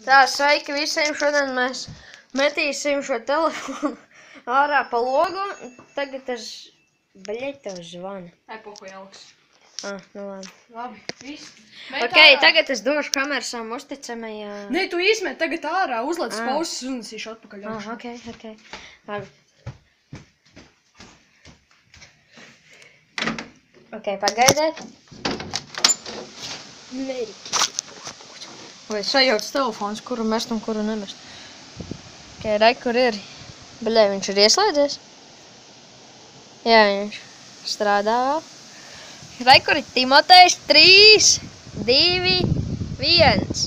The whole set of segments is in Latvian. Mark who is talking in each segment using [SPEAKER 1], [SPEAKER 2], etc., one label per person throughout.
[SPEAKER 1] Tā, sveiki visiem, šodien mēs metīsim šo telefonu ārā pa logu. Tagad es, tev zvana.
[SPEAKER 2] Epohu jauks.
[SPEAKER 1] Nu labi.
[SPEAKER 2] Labi, viss.
[SPEAKER 1] Ok, tagad es došu kameru savam uzticamajā.
[SPEAKER 2] Nē, tu izmet tagad ārā, uzlēc pauzes un nesīšu atpakaļ.
[SPEAKER 1] Ok. Labi. Ok, pagaidiet. Vai sajauc telefons, kuru mest un kuru nemest. Ok, re, kur ir? Bļai, viņš ir ieslēdzies? Jā, viņš strādā vēl. Re, kur ir Timotejs 3, 2, 1.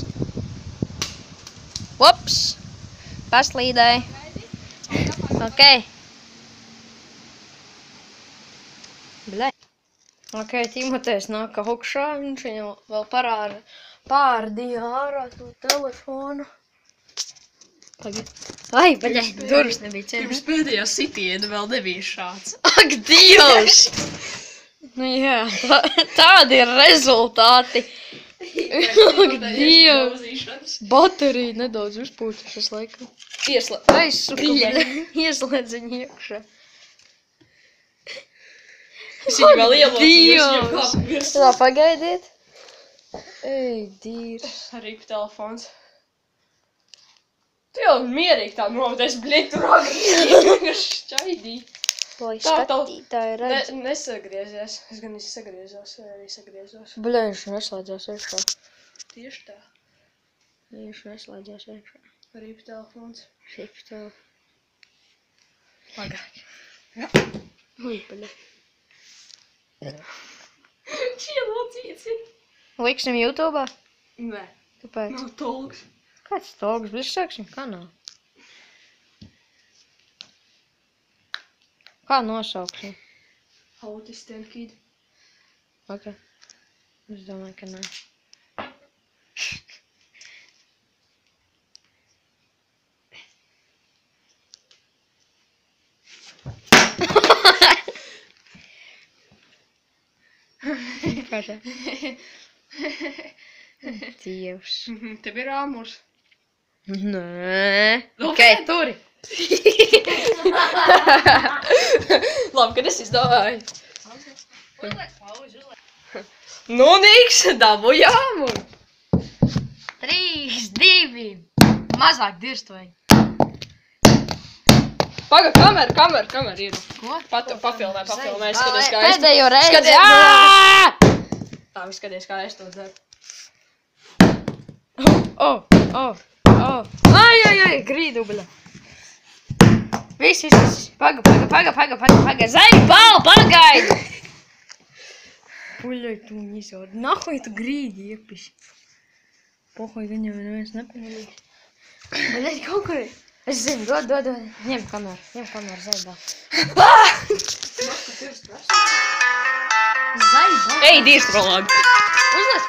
[SPEAKER 1] Ups! Paslīdēja. Ok. Bļai. Ok, Timotejs nāk augšā, viņš viņam vēl pārdīja ārā to telefonu. Tagad. Ai, bļai, durvis nebija cienīt.
[SPEAKER 2] Pirms pēdējā sitiena vēl nebija šāds.
[SPEAKER 1] Ak, Dievs! Nu jā, tādi ir rezultāti. Ak, Dievs! Baterija nedaudz uzpūtušas laikam. Aizsuku, ieslēdz viņu iekšā.
[SPEAKER 2] Es viņu vēl ielocīju.
[SPEAKER 1] Tā, pagaidiet. Ej, dīrs.
[SPEAKER 2] Rip telefons. Tu jau mierīgi tā novadēs, bļiet, tur agri šķaidī.
[SPEAKER 1] Lai
[SPEAKER 2] Tā,
[SPEAKER 1] skatītāji redz.
[SPEAKER 2] Nesagriezies. Es gan sagriezos, vai arī sagriezos.
[SPEAKER 1] Bļai, viņš neslēdzās iekšā.
[SPEAKER 2] Tieši tā.
[SPEAKER 1] Viņš neslēdzās iekšā.
[SPEAKER 2] Rip telefons.
[SPEAKER 1] Rip telefons.
[SPEAKER 2] Pagaid.
[SPEAKER 1] Ui, bļai.
[SPEAKER 2] Ielocīts ir.
[SPEAKER 1] Liksim YouTube'ā?
[SPEAKER 2] Nē.
[SPEAKER 1] Kāpēc?
[SPEAKER 2] Nav tolks.
[SPEAKER 1] Kāds tolks? Bliž sāksim kanālu. Kā nosauksim?
[SPEAKER 2] Autistiem kid.
[SPEAKER 1] Ok. Es domāju, ka nē. Kādā? Dievs.
[SPEAKER 2] Tev ir āmurs.
[SPEAKER 1] Nē. Ok, turi.
[SPEAKER 2] Labi, kad es izdomāju. Nu, nīks, dabūj āmuru.
[SPEAKER 1] 3, 2. Mazāk dirstoji.
[SPEAKER 2] Paga, kamera ir.
[SPEAKER 1] Ko?
[SPEAKER 2] Papilnē, skaties, kā es.
[SPEAKER 1] Pēdējo reizi.
[SPEAKER 2] Skaties, tā, skaties, kā es to daru.
[SPEAKER 1] Ai, grīdubļa. Viss. Paga. Zaļbal, pagaidi. Puļai, tu nisod. Nahuj tu grīdi iepisi. Pohuj, viņam neviens nepalīdz. Baļai, kaut kur ir. Es zinu, dod. Ņem kameru, zaļbal. Zaļbal.
[SPEAKER 2] Ej, dīrs prolog.
[SPEAKER 1] Uzliec